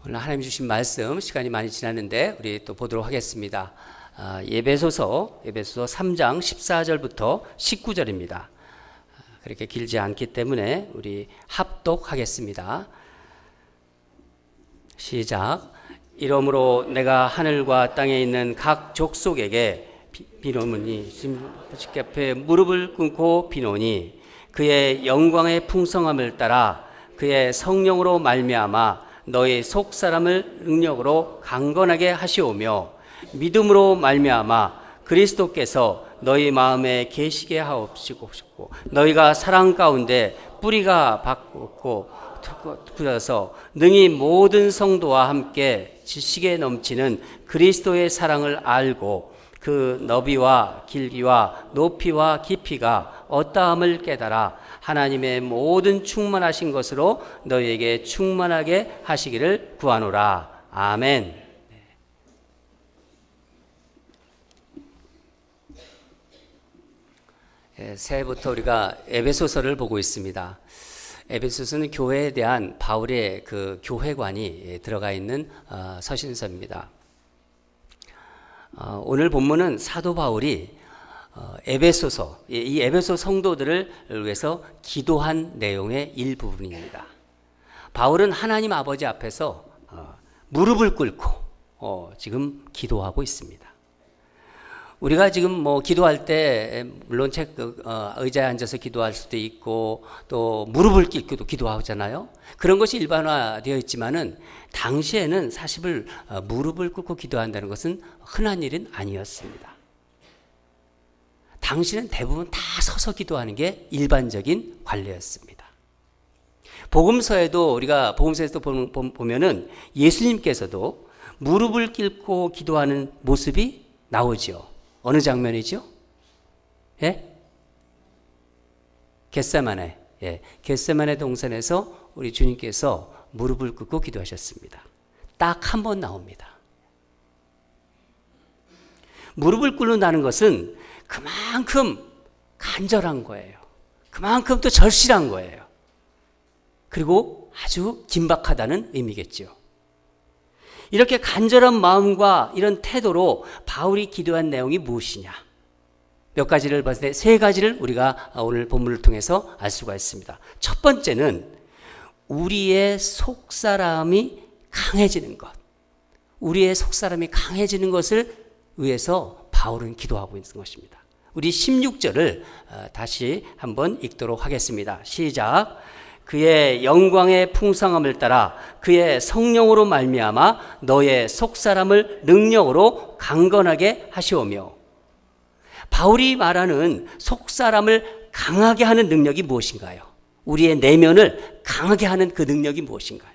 오늘 하나님 주신 말씀 시간이 많이 지났는데 우리 또 보도록 하겠습니다. 에베소서 3장 14절부터 19절입니다. 그렇게 길지 않기 때문에 우리 합독하겠습니다. 시작. 이러므로 내가 하늘과 땅에 있는 각 족속에게 비노니 주께 앞에 무릎을 꿇고 비노니 그의 영광의 풍성함을 따라 그의 성령으로 말미암아 너희 속 사람을 능력으로 강건하게 하시오며 믿음으로 말미암아 그리스도께서 너희 마음에 계시게 하옵시고 너희가 사랑 가운데 뿌리가 박고 굳어서 능히 모든 성도와 함께 지식에 넘치는 그리스도의 사랑을 알고 그 너비와 길기와 높이와 깊이가 어떠함을 깨달아 하나님의 모든 충만하신 것으로 너희에게 충만하게 하시기를 구하노라. 아멘. 새해부터 우리가 에베소서를 보고 있습니다. 에베소서는 교회에 대한 바울의 그 교회관이 들어가 있는 서신서입니다. 오늘 본문은 사도 바울이 에베소서, 이 에베소 성도들을 위해서 기도한 내용의 일부분입니다. 바울은 하나님 아버지 앞에서 무릎을 꿇고 지금 기도하고 있습니다. 우리가 지금 기도할 때 물론 의자에 앉아서 기도할 수도 있고 또 무릎을 꿇고도 기도하잖아요. 그런 것이 일반화되어 있지만은 당시에는 사실 무릎을 꿇고 기도한다는 것은 흔한 일은 아니었습니다. 당시는 대부분 다 서서 기도하는 게 일반적인 관례였습니다. 복음서에도 보면은 예수님께서도 무릎을 꿇고 기도하는 모습이 나오죠. 어느 장면이죠? 예? 겟세마네. 예. 겟세마네 동산에서 우리 주님께서 무릎을 꿇고 기도하셨습니다. 딱 한 번 나옵니다. 무릎을 꿇는다는 것은 그만큼 간절한 거예요. 그만큼 또 절실한 거예요. 그리고 아주 긴박하다는 의미겠죠. 이렇게 간절한 마음과 이런 태도로 바울이 기도한 내용이 무엇이냐? 몇 가지를 봤을 때 세 가지를 우리가 오늘 본문을 통해서 알 수가 있습니다. 첫 번째는 우리의 속사람이 강해지는 것. 우리의 속사람이 강해지는 것을 위해서 바울은 기도하고 있는 것입니다. 우리 16절을 다시 한번 읽도록 하겠습니다. 시작. 그의 영광의 풍성함을 따라 그의 성령으로 말미암아 너의 속사람을 능력으로 강건하게 하시오며. 바울이 말하는 속사람을 강하게 하는 능력이 무엇인가요? 우리의 내면을 강하게 하는 그 능력이 무엇인가요?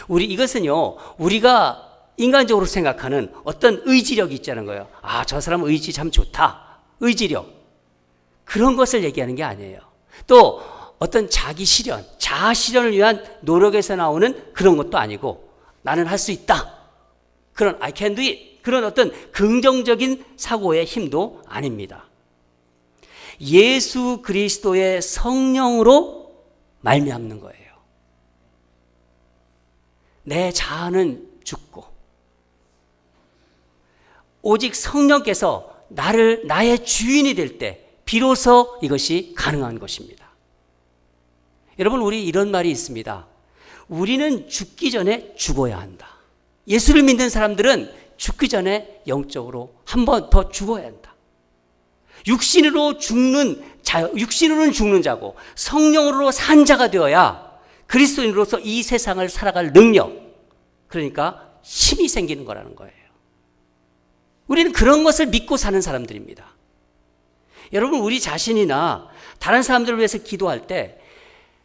이것은요, 우리가 인간적으로 생각하는 어떤 의지력이 있자는 거예요. 저 사람 의지 참 좋다. 의지력. 그런 것을 얘기하는 게 아니에요. 또 어떤 자기 실현, 자아 실현을 위한 노력에서 나오는 그런 것도 아니고 나는 할 수 있다. 그런 I can do it. 그런 어떤 긍정적인 사고의 힘도 아닙니다. 예수 그리스도의 성령으로 말미암는 거예요. 내 자아는 죽고 오직 성령께서 나의 주인이 될 때 비로소 이것이 가능한 것입니다. 여러분, 우리 이런 말이 있습니다. 우리는 죽기 전에 죽어야 한다. 예수를 믿는 사람들은 죽기 전에 영적으로 한 번 더 죽어야 한다. 육신으로는 죽는 자고 성령으로 산 자가 되어야 그리스도인으로서 이 세상을 살아갈 능력, 그러니까 힘이 생기는 거라는 거예요. 우리는 그런 것을 믿고 사는 사람들입니다. 여러분, 우리 자신이나 다른 사람들을 위해서 기도할 때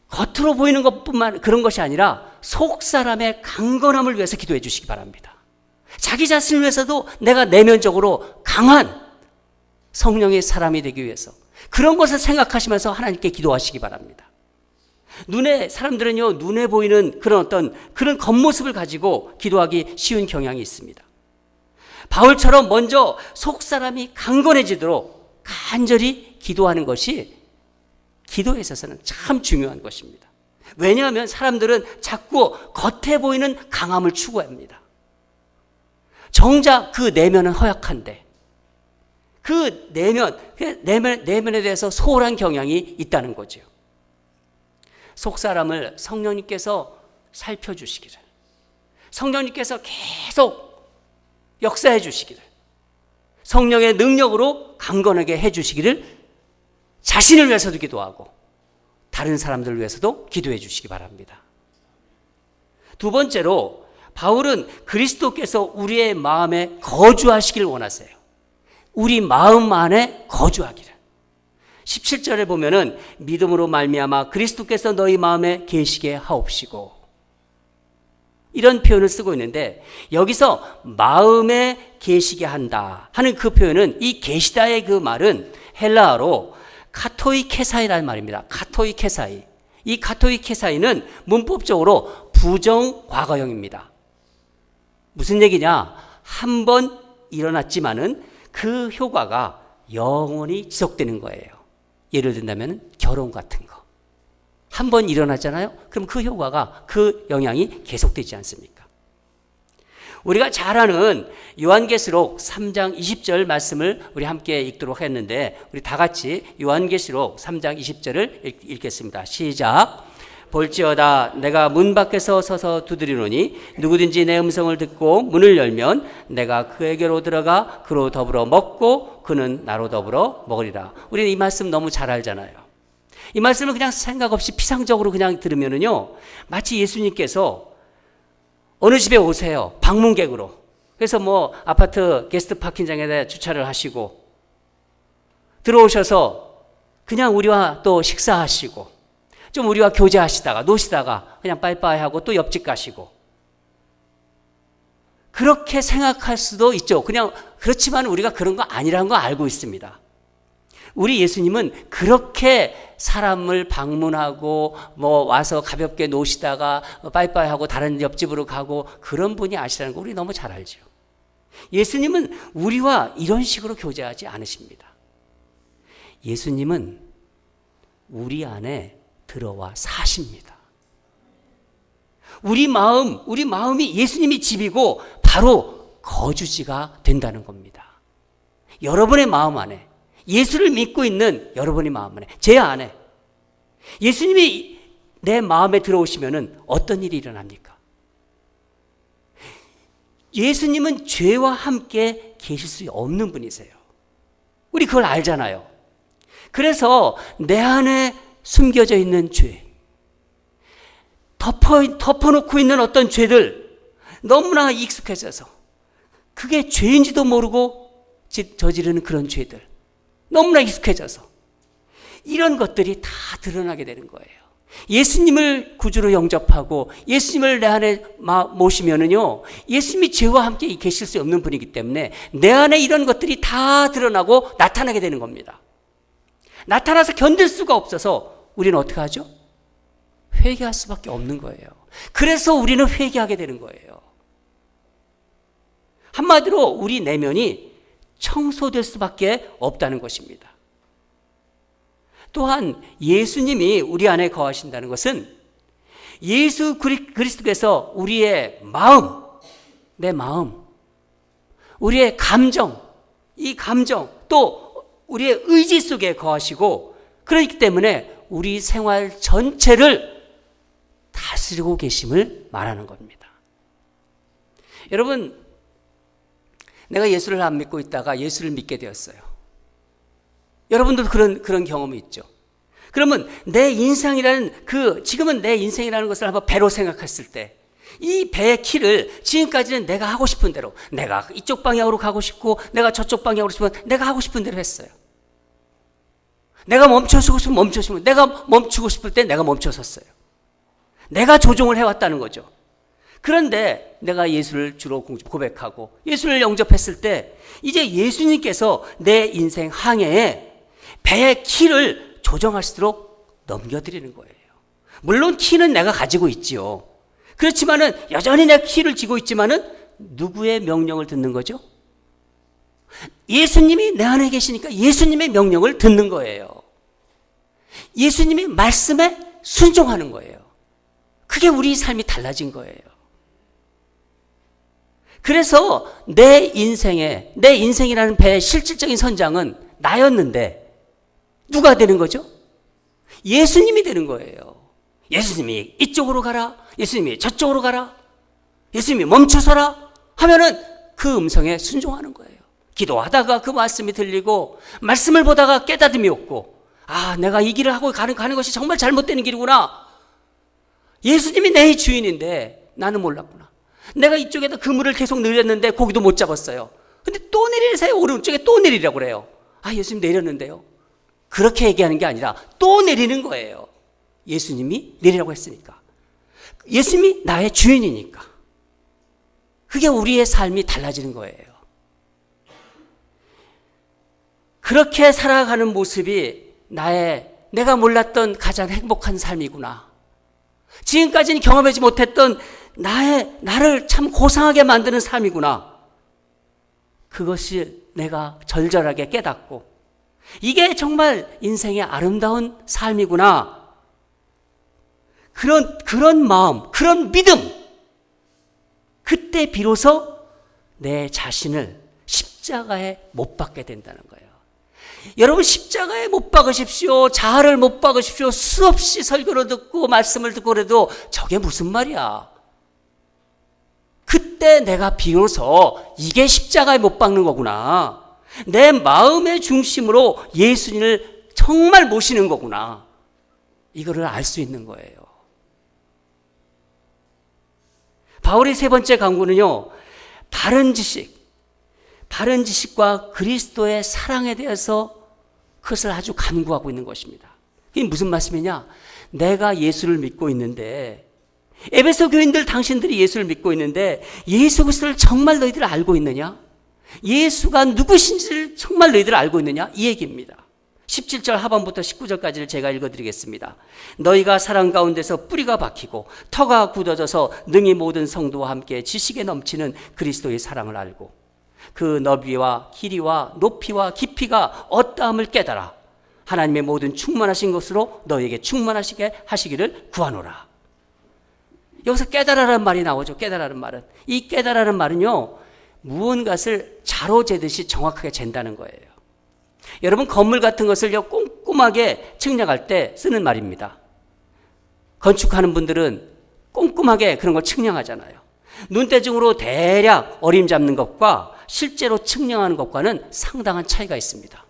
겉으로 보이는 것뿐만 그런 것이 아니라 속 사람의 강건함을 위해서 기도해 주시기 바랍니다. 자기 자신을 위해서도 내가 내면적으로 강한 성령의 사람이 되기 위해서 그런 것을 생각하시면서 하나님께 기도하시기 바랍니다. 사람들은요, 눈에 보이는 그런 겉모습을 가지고 기도하기 쉬운 경향이 있습니다. 바울처럼 먼저 속 사람이 강건해지도록 간절히 기도하는 것이 기도에 있어서는 참 중요한 것입니다. 왜냐하면 사람들은 자꾸 겉에 보이는 강함을 추구합니다. 정작 그 내면은 허약한데 그 내면에 대해서 소홀한 경향이 있다는 거죠. 속사람을 성령님께서 살펴주시기를, 성령님께서 계속 역사해 주시기를, 성령의 능력으로 강건하게 해주시기를 자신을 위해서도 기도하고 다른 사람들을 위해서도 기도해 주시기 바랍니다. 두 번째로 바울은 그리스도께서 우리의 마음에 거주하시길 원하세요. 우리 마음 안에 거주하기를. 17절에 보면은 믿음으로 말미암아 그리스도께서 너희 마음에 계시게 하옵시고, 이런 표현을 쓰고 있는데 여기서 마음에 계시게 한다 하는 그 표현은, 이 계시다의 그 말은 헬라어로 카토이케사이라는 말입니다. 카토이케사이. 이 카토이케사이는 문법적으로 부정 과거형입니다. 무슨 얘기냐? 한 번 일어났지만은 그 효과가 영원히 지속되는 거예요. 예를 든다면 결혼 같은 거. 한 번 일어나잖아요. 그럼 그 효과가, 그 영향이 계속되지 않습니까? 우리가 잘 아는 요한계시록 3장 20절 말씀을 우리 함께 읽도록 했는데, 우리 다 같이 요한계시록 3장 20절을 읽겠습니다. 시작. 볼지어다 내가 문 밖에서 서서 두드리노니 누구든지 내 음성을 듣고 문을 열면 내가 그에게로 들어가 그로 더불어 먹고 그는 나로 더불어 먹으리라. 우리는 이 말씀 너무 잘 알잖아요. 이 말씀을 그냥 생각 없이 피상적으로 그냥 들으면은요, 마치 예수님께서 어느 집에 오세요, 방문객으로. 그래서 뭐 아파트 게스트 파킹장에다 주차를 하시고 들어오셔서 그냥 우리와 또 식사하시고 좀 우리와 교제하시다가 노시다가 그냥 빠이빠이 하고 또 옆집 가시고, 그렇게 생각할 수도 있죠. 그냥 그렇지만 우리가 그런 거 아니라는 거 알고 있습니다. 우리 예수님은 그렇게 사람을 방문하고 뭐 와서 가볍게 노시다가 빠이빠이 하고 다른 옆집으로 가고 그런 분이 아시라는 거 우리 너무 잘 알죠. 예수님은 우리와 이런 식으로 교제하지 않으십니다. 예수님은 우리 안에 들어와 사십니다. 우리 마음이 예수님이 집이고 바로 거주지가 된다는 겁니다. 여러분의 마음 안에, 예수를 믿고 있는 여러분의 마음 안에, 제 안에 예수님이 내 마음에 들어오시면은 어떤 일이 일어납니까? 예수님은 죄와 함께 계실 수 없는 분이세요. 우리 그걸 알잖아요. 그래서 내 안에 숨겨져 있는 죄, 덮어놓고 있는 어떤 죄들, 너무나 익숙해져서 그게 죄인지도 모르고 저지르는 그런 죄들, 너무나 익숙해져서 이런 것들이 다 드러나게 되는 거예요. 예수님을 구주로 영접하고 예수님을 내 안에 모시면은요, 예수님이 죄와 함께 계실 수 없는 분이기 때문에 내 안에 이런 것들이 다 드러나고 나타나게 되는 겁니다. 나타나서 견딜 수가 없어서 우리는 어떻게 하죠? 회개할 수밖에 없는 거예요. 그래서 우리는 회개하게 되는 거예요. 한마디로 우리 내면이 청소될 수밖에 없다는 것입니다. 또한 예수님이 우리 안에 거하신다는 것은 예수 그리스도께서 우리의 마음, 내 마음, 우리의 감정, 이 감정, 또 우리의 의지 속에 거하시고, 그렇기 때문에 우리 생활 전체를 다스리고 계심을 말하는 겁니다. 여러분, 내가 예수를 안 믿고 있다가 예수를 믿게 되었어요. 여러분도 그런 경험이 있죠. 그러면 내 인생이라는 지금은 내 인생이라는 것을 한번 배로 생각했을 때, 이 배의 키를 지금까지는 내가 하고 싶은 대로, 내가 이쪽 방향으로 가고 싶고 내가 저쪽 방향으로 싶으면 내가 하고 싶은 대로 했어요. 내가 멈춰서고 싶으면 멈춰서고, 내가 멈추고 싶을 때 내가 멈춰섰어요. 내가 조종을 해왔다는 거죠. 그런데 내가 예수를 주로 고백하고 예수를 영접했을 때 이제 예수님께서 내 인생 항해에 배의 키를 조정하시도록 넘겨드리는 거예요. 물론 키는 내가 가지고 있지요. 그렇지만은 여전히 내가 키를 쥐고 있지만은 누구의 명령을 듣는 거죠? 예수님이 내 안에 계시니까 예수님의 명령을 듣는 거예요. 예수님의 말씀에 순종하는 거예요. 그게 우리 삶이 달라진 거예요. 그래서 내 인생이라는 배의 실질적인 선장은 나였는데 누가 되는 거죠? 예수님이 되는 거예요. 예수님이 이쪽으로 가라, 예수님이 저쪽으로 가라, 예수님이 멈춰서라 하면은 그 음성에 순종하는 거예요. 기도하다가 그 말씀이 들리고 말씀을 보다가 깨달음이 없고, 아, 내가 이 길을 하고 가는 것이 정말 잘못되는 길이구나. 예수님이 내 주인인데 나는 몰랐구나. 내가 이쪽에다 그물을 계속 늘렸는데 고기도 못 잡았어요. 근데 또 내리세요. 오른쪽에 또 내리라고 그래요. 아, 예수님 내렸는데요. 그렇게 얘기하는 게 아니라 또 내리는 거예요. 예수님이 내리라고 했으니까. 예수님이 나의 주인이니까. 그게 우리의 삶이 달라지는 거예요. 그렇게 살아가는 모습이 내가 몰랐던 가장 행복한 삶이구나. 지금까지는 경험하지 못했던 나를 참 고상하게 만드는 삶이구나. 그것이 내가 절절하게 깨닫고, 이게 정말 인생의 아름다운 삶이구나. 그런 마음, 그런 믿음. 그때 비로소 내 자신을 십자가에 못 박게 된다는 거예요. 여러분, 십자가에 못 박으십시오. 자아를 못 박으십시오. 수없이 설교를 듣고 말씀을 듣고 그래도 저게 무슨 말이야. 그때 내가 비로소 이게 십자가에 못 박는 거구나. 내 마음의 중심으로 예수님을 정말 모시는 거구나. 이거를 알 수 있는 거예요. 바울의 세 번째 강구는요, 바른 지식과 그리스도의 사랑에 대해서 그것을 아주 간구하고 있는 것입니다. 이게 무슨 말씀이냐? 내가 예수를 믿고 있는데, 에베소 교인들 당신들이 예수를 믿고 있는데 예수 그리스도를 정말 너희들 알고 있느냐? 예수가 누구신지를 정말 너희들 알고 있느냐? 이 얘기입니다. 17절 하반부터 19절까지를 제가 읽어드리겠습니다. 너희가 사랑 가운데서 뿌리가 박히고 터가 굳어져서 능히 모든 성도와 함께 지식에 넘치는 그리스도의 사랑을 알고 그 너비와 길이와 높이와 깊이가 어떠함을 깨달아 하나님의 모든 충만하신 것으로 너희에게 충만하시게 하시기를 구하노라. 여기서 깨달아라는 말이 나오죠. 깨달아라는 말은, 이 깨달아라는 말은요, 무언가를 자로 재듯이 정확하게 잰다는 거예요. 여러분, 건물 같은 것을요 꼼꼼하게 측량할 때 쓰는 말입니다. 건축하는 분들은 꼼꼼하게 그런 걸 측량하잖아요. 눈대중으로 대략 어림 잡는 것과 실제로 측량하는 것과는 상당한 차이가 있습니다.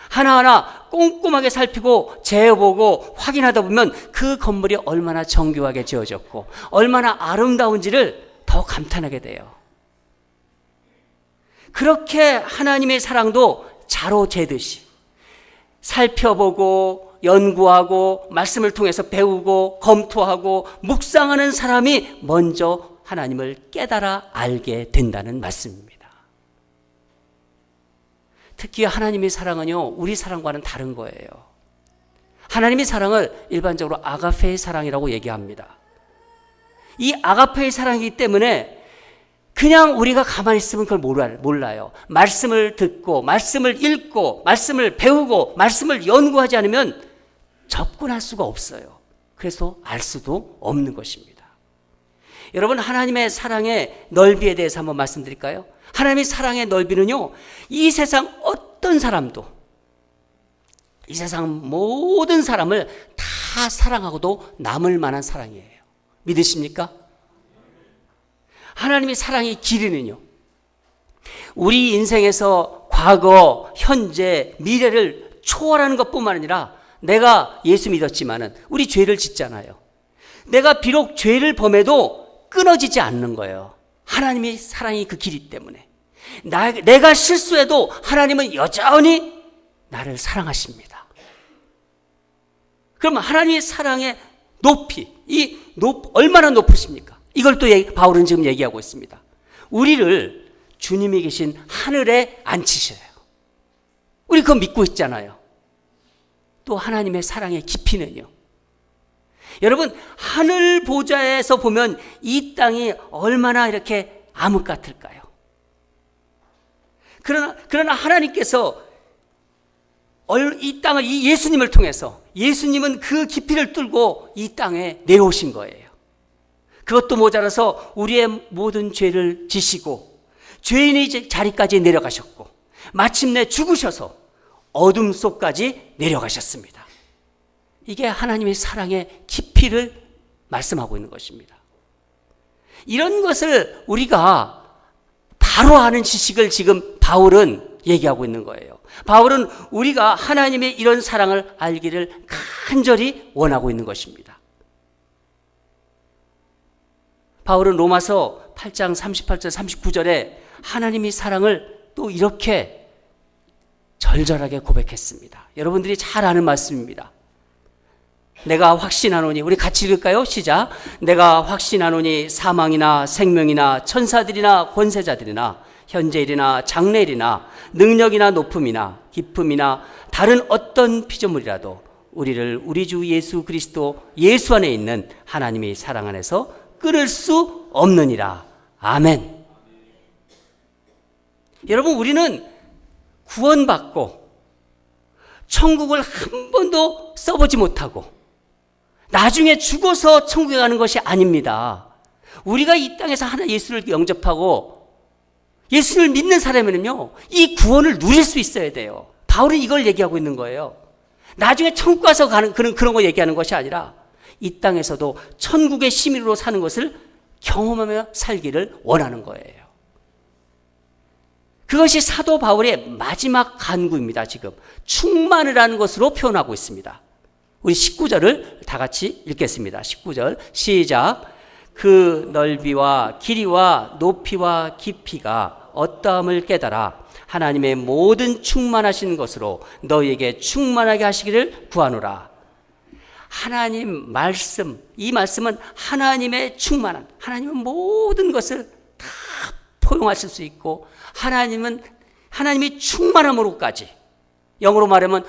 하나하나 꼼꼼하게 살피고 재보고 확인하다 보면 그 건물이 얼마나 정교하게 지어졌고 얼마나 아름다운지를 더 감탄하게 돼요. 그렇게 하나님의 사랑도 자로 재듯이 살펴보고 연구하고 말씀을 통해서 배우고 검토하고 묵상하는 사람이 먼저 하나님을 깨달아 알게 된다는 말씀입니다. 특히 하나님의 사랑은요, 우리 사랑과는 다른 거예요. 하나님의 사랑을 일반적으로 아가페의 사랑이라고 얘기합니다. 이 아가페의 사랑이기 때문에 그냥 우리가 가만히 있으면 그걸 몰라요. 말씀을 듣고 말씀을 읽고 말씀을 배우고 말씀을 연구하지 않으면 접근할 수가 없어요. 그래서 알 수도 없는 것입니다. 여러분, 하나님의 사랑의 넓이에 대해서 한번 말씀드릴까요? 하나님의 사랑의 넓이는요, 이 세상 어떤 사람도, 이 세상 모든 사람을 다 사랑하고도 남을 만한 사랑이에요. 믿으십니까? 하나님의 사랑의 길이는요, 우리 인생에서 과거, 현재, 미래를 초월하는 것뿐만 아니라 내가 예수 믿었지만은 우리 죄를 짓잖아요. 내가 비록 죄를 범해도 끊어지지 않는 거예요. 하나님의 사랑이 그 길이 때문에. 내가 실수해도 하나님은 여전히 나를 사랑하십니다. 그럼 하나님의 사랑의 높이, 얼마나 높으십니까? 이걸 또 바울은 지금 얘기하고 있습니다. 우리를 주님이 계신 하늘에 앉히셔요. 우리 그거 믿고 있잖아요. 또 하나님의 사랑의 깊이는요, 여러분, 하늘 보좌에서 보면 이 땅이 얼마나 이렇게 암흑 같을까요? 그러나 하나님께서 이 땅을 이 예수님을 통해서 예수님은 그 깊이를 뚫고 이 땅에 내려오신 거예요. 그것도 모자라서 우리의 모든 죄를 지시고 죄인의 자리까지 내려가셨고 마침내 죽으셔서 어둠 속까지 내려가셨습니다. 이게 하나님의 사랑의 깊이를 말씀하고 있는 것입니다. 이런 것을 우리가 바로 아는 지식을 지금 바울은 얘기하고 있는 거예요. 바울은 우리가 하나님의 이런 사랑을 알기를 간절히 원하고 있는 것입니다. 바울은 로마서 8장 38절 39절에 하나님의 사랑을 또 이렇게 절절하게 고백했습니다. 여러분들이 잘 아는 말씀입니다. 내가 확신하노니, 우리 같이 읽을까요? 시작. 내가 확신하노니 사망이나 생명이나 천사들이나 권세자들이나 현재일이나 장래일이나 능력이나 높음이나 깊음이나 다른 어떤 피조물이라도 우리를 우리 주 예수 그리스도 예수 안에 있는 하나님의 사랑 안에서 끊을 수 없느니라. 아멘. 여러분, 우리는 구원받고 천국을 한 번도 써보지 못하고 나중에 죽어서 천국에 가는 것이 아닙니다. 우리가 이 땅에서 하나 예수를 영접하고 예수를 믿는 사람에는요, 이 구원을 누릴 수 있어야 돼요. 바울은 이걸 얘기하고 있는 거예요. 나중에 천국 가서 가는 그런 거 얘기하는 것이 아니라 이 땅에서도 천국의 시민으로 사는 것을 경험하며 살기를 원하는 거예요. 그것이 사도 바울의 마지막 간구입니다. 지금 충만을 하는 것으로 표현하고 있습니다. 우리 19절을 다 같이 읽겠습니다. 19절 시작. 그 넓이와 길이와 높이와 깊이가 어떠함을 깨달아 하나님의 모든 충만하신 것으로 너희에게 충만하게 하시기를 구하노라. 하나님 말씀, 이 말씀은 하나님의 충만한, 하나님은 모든 것을 다 포용하실 수 있고 하나님이 충만함으로까지, 영어로 말하면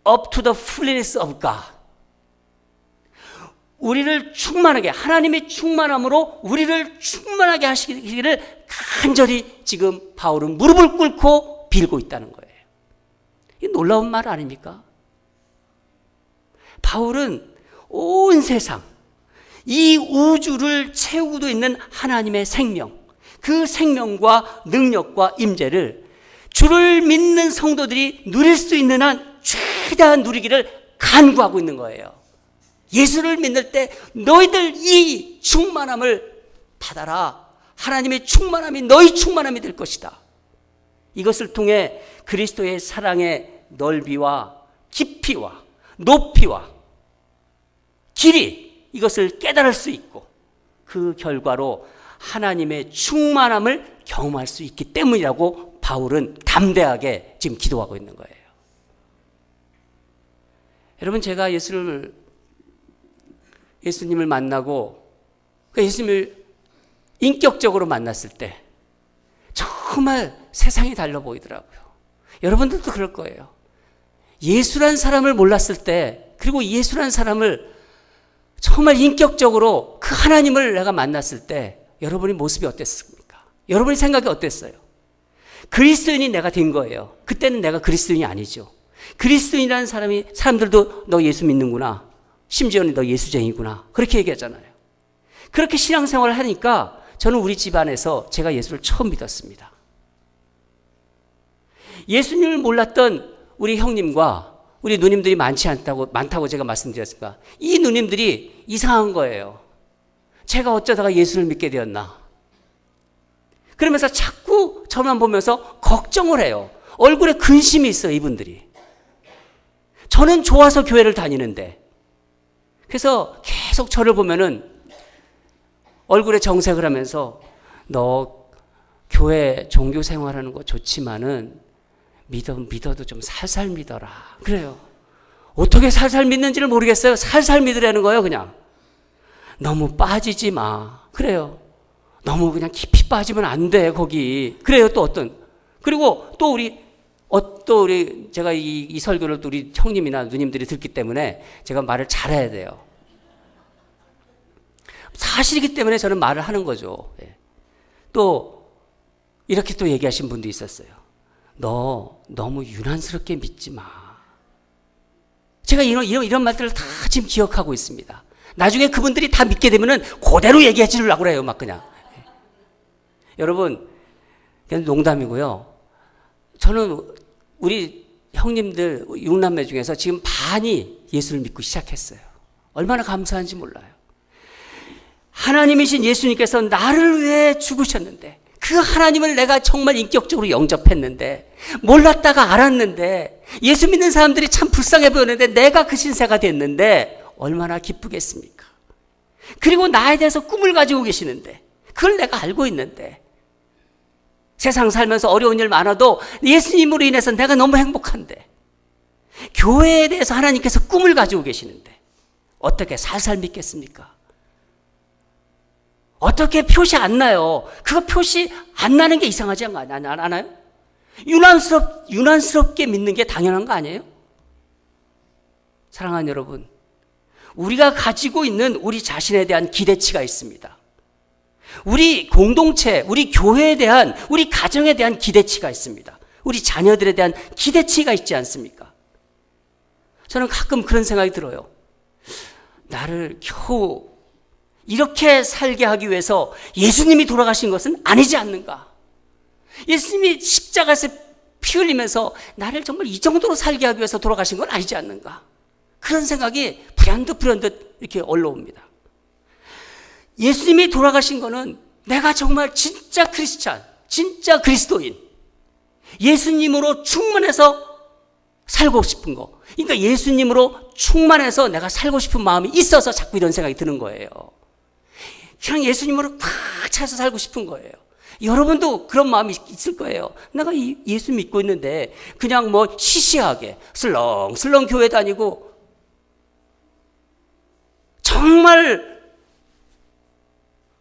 up to the fullness of God, 우리를 충만하게, 하나님의 충만함으로 우리를 충만하게 하시기를 간절히 지금 바울은 무릎을 꿇고 빌고 있다는 거예요. 이 놀라운 말 아닙니까? 바울은 온 세상, 이 우주를 채우고 있는 하나님의 생명, 그 생명과 능력과 임재를 주를 믿는 성도들이 누릴 수 있는 한 최대한 누리기를 간구하고 있는 거예요. 예수를 믿을 때 너희들 이 충만함을 받아라. 하나님의 충만함이 너희 충만함이 될 것이다. 이것을 통해 그리스도의 사랑의 넓이와 깊이와 높이와 길이, 이것을 깨달을 수 있고 그 결과로 하나님의 충만함을 경험할 수 있기 때문이라고 바울은 담대하게 지금 기도하고 있는 거예요. 여러분, 제가 예수님을 만나고 예수님을 인격적으로 만났을 때 정말 세상이 달라 보이더라고요. 여러분들도 그럴 거예요. 예수란 사람을 몰랐을 때, 그리고 예수란 사람을 정말 인격적으로 그 하나님을 내가 만났을 때 여러분의 모습이 어땠습니까? 여러분의 생각이 어땠어요? 그리스도인이 내가 된 거예요. 그때는 내가 그리스도인이 아니죠. 그리스도인이라는 사람들도 너 예수 믿는구나, 심지어는 너 예수쟁이구나, 그렇게 얘기하잖아요. 그렇게 신앙생활을 하니까 저는 우리 집안에서 제가 예수를 처음 믿었습니다. 예수님을 몰랐던 우리 형님과 우리 누님들이 많다고 제가 말씀드렸습니다. 이 누님들이 이상한 거예요. 제가 어쩌다가 예수를 믿게 되었나. 그러면서 자꾸 저만 보면서 걱정을 해요. 얼굴에 근심이 있어요, 이분들이. 저는 좋아서 교회를 다니는데. 그래서 계속 저를 보면은 얼굴에 정색을 하면서 너 교회 종교 생활하는 거 좋지만은 믿어도 좀 살살 믿어라. 그래요. 어떻게 살살 믿는지를 모르겠어요. 살살 믿으라는 거예요, 그냥. 너무 빠지지 마. 그래요. 너무 그냥 깊이 빠지면 안 돼, 거기. 그래요, 또 어떤. 그리고 또 우리 제가 이 설교를 또 우리 형님이나 누님들이 듣기 때문에 제가 말을 잘해야 돼요. 사실이기 때문에 저는 말을 하는 거죠. 또 이렇게 또 얘기하신 분도 있었어요. 너 너무 유난스럽게 믿지 마. 제가 이런 말들을 다 지금 기억하고 있습니다. 나중에 그분들이 다 믿게 되면은 그대로 얘기해 주려고 그래요, 막 그냥. 여러분, 그냥 농담이고요. 저는 우리 형님들 6남매 중에서 지금 반이 예수를 믿고 시작했어요. 얼마나 감사한지 몰라요. 하나님이신 예수님께서 나를 위해 죽으셨는데, 그 하나님을 내가 정말 인격적으로 영접했는데, 몰랐다가 알았는데, 예수 믿는 사람들이 참 불쌍해 보였는데 내가 그 신세가 됐는데 얼마나 기쁘겠습니까? 그리고 나에 대해서 꿈을 가지고 계시는데, 그걸 내가 알고 있는데, 세상 살면서 어려운 일 많아도 예수님으로 인해서 내가 너무 행복한데, 교회에 대해서 하나님께서 꿈을 가지고 계시는데 어떻게 살살 믿겠습니까? 어떻게 표시 안 나요? 그거 표시 안 나는 게 이상하지 않아요? 유난스럽게 믿는 게 당연한 거 아니에요? 사랑하는 여러분, 우리가 가지고 있는 우리 자신에 대한 기대치가 있습니다. 우리 공동체, 우리 교회에 대한, 우리 가정에 대한 기대치가 있습니다. 우리 자녀들에 대한 기대치가 있지 않습니까? 저는 가끔 그런 생각이 들어요. 나를 겨우 이렇게 살게 하기 위해서 예수님이 돌아가신 것은 아니지 않는가? 예수님이 십자가에서 피 흘리면서 나를 정말 이 정도로 살게 하기 위해서 돌아가신 건 아니지 않는가? 그런 생각이 불현듯 이렇게 올라옵니다. 예수님이 돌아가신 거는 내가 정말 진짜 크리스찬, 진짜 그리스도인, 예수님으로 충만해서 살고 싶은 거. 그러니까 예수님으로 충만해서 내가 살고 싶은 마음이 있어서 자꾸 이런 생각이 드는 거예요. 그냥 예수님으로 꽉 차서 살고 싶은 거예요. 여러분도 그런 마음이 있을 거예요. 내가 예수 믿고 있는데 그냥 뭐 시시하게 슬렁슬렁 교회 다니고 정말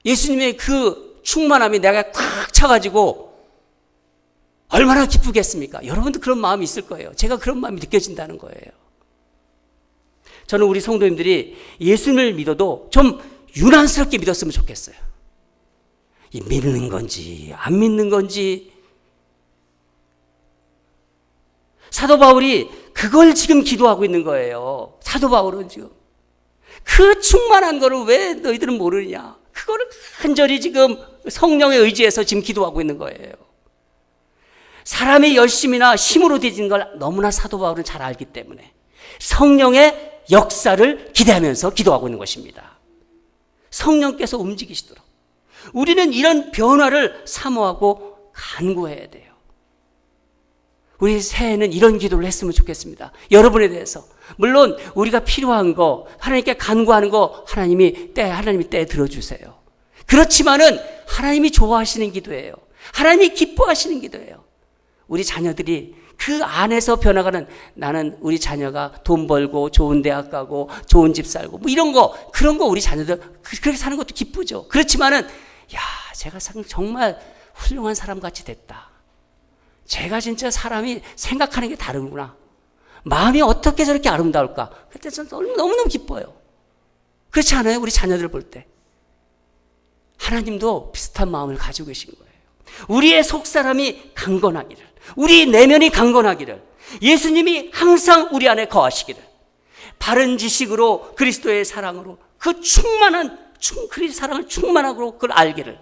예수님의 그 충만함이 내가 꽉 차가지고 얼마나 기쁘겠습니까? 여러분도 그런 마음이 있을 거예요. 제가 그런 마음이 느껴진다는 거예요. 저는 우리 성도님들이 예수님을 믿어도 좀 유난스럽게 믿었으면 좋겠어요. 믿는 건지 안 믿는 건지. 사도 바울이 그걸 지금 기도하고 있는 거예요. 사도 바울은 지금 그 충만한 거를 왜 너희들은 모르느냐, 그거를 간절히 지금 성령의 의지에서 지금 기도하고 있는 거예요. 사람의 열심이나 힘으로 되진 걸 너무나 사도 바울은 잘 알기 때문에 성령의 역사를 기대하면서 기도하고 있는 것입니다. 성령께서 움직이시도록 우리는 이런 변화를 사모하고 간구해야 돼요. 우리 새해에는 이런 기도를 했으면 좋겠습니다. 여러분에 대해서. 물론 우리가 필요한 거, 하나님께 간구하는 거 하나님이 때 들어주세요. 그렇지만은 하나님이 좋아하시는 기도예요. 하나님이 기뻐하시는 기도예요. 우리 자녀들이 그 안에서 변화가는, 나는 우리 자녀가 돈 벌고 좋은 대학 가고 좋은 집 살고 뭐 이런 거, 그런 거 우리 자녀들 그렇게 사는 것도 기쁘죠. 그렇지만은 제가 정말 훌륭한 사람 같이 됐다. 제가 진짜 사람이 생각하는 게 다르구나. 마음이 어떻게 저렇게 아름다울까. 그때 저는 너무너무 기뻐요. 그렇지 않아요? 우리 자녀들 볼 때. 하나님도 비슷한 마음을 가지고 계신 거예요. 우리의 속사람이 강건하기를, 우리 내면이 강건하기를, 예수님이 항상 우리 안에 거하시기를, 바른 지식으로 그리스도의 사랑으로 그 그리스도의 사랑을 충만하고 그걸 알기를,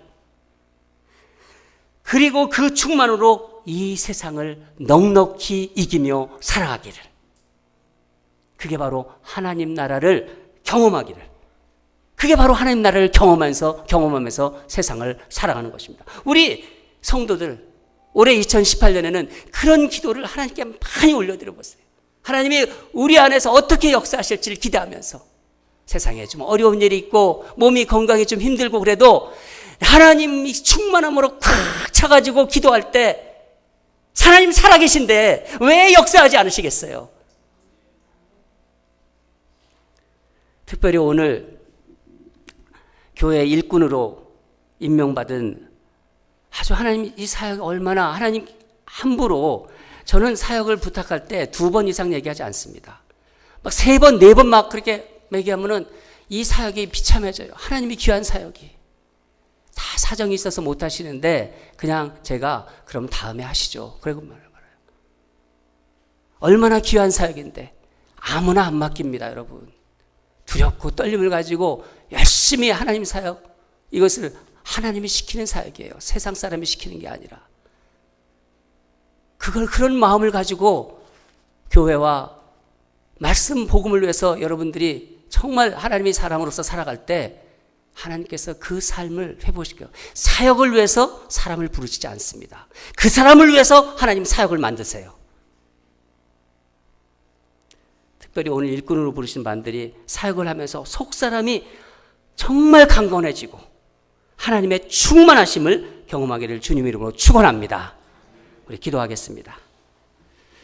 그리고 그 충만으로 이 세상을 넉넉히 이기며 살아가기를, 그게 바로 하나님 나라를 경험하기를, 그게 바로 하나님 나라를 경험하면서 세상을 살아가는 것입니다. 우리 성도들 올해 2018년에는 그런 기도를 하나님께 많이 올려드려 보세요. 하나님이 우리 안에서 어떻게 역사하실지를 기대하면서, 세상에 좀 어려운 일이 있고 몸이 건강이 좀 힘들고 그래도 하나님이 충만함으로 꽉 차가지고 기도할 때 하나님 살아계신데 왜 역사하지 않으시겠어요? 특별히 오늘 교회 일꾼으로 임명받은 아주 하나님 이 사역 얼마나 하나님 함부로, 저는 사역을 부탁할 때 2번 이상 얘기하지 않습니다. 막 3번, 4번 막 그렇게 얘기하면은 이 사역이 비참해져요. 하나님이 귀한 사역이. 다 사정이 있어서 못 하시는데 그냥 제가 그럼 다음에 하시죠. 그러고 말아요. 얼마나 귀한 사역인데 아무나 안 맡깁니다, 여러분. 두렵고 떨림을 가지고 열심히 하나님 사역, 이것을 하나님이 시키는 사역이에요. 세상 사람이 시키는 게 아니라. 그런 마음을 가지고 교회와 말씀 복음을 위해서 여러분들이 정말 하나님의 사람으로서 살아갈 때 하나님께서 그 삶을 회복시켜요. 사역을 위해서 사람을 부르시지 않습니다. 그 사람을 위해서 하나님 사역을 만드세요. 특별히 오늘 일꾼으로 부르신 분들이 사역을 하면서 속사람이 정말 강건해지고 하나님의 충만하심을 경험하기를 주님 이름으로 축원합니다. 우리 기도하겠습니다.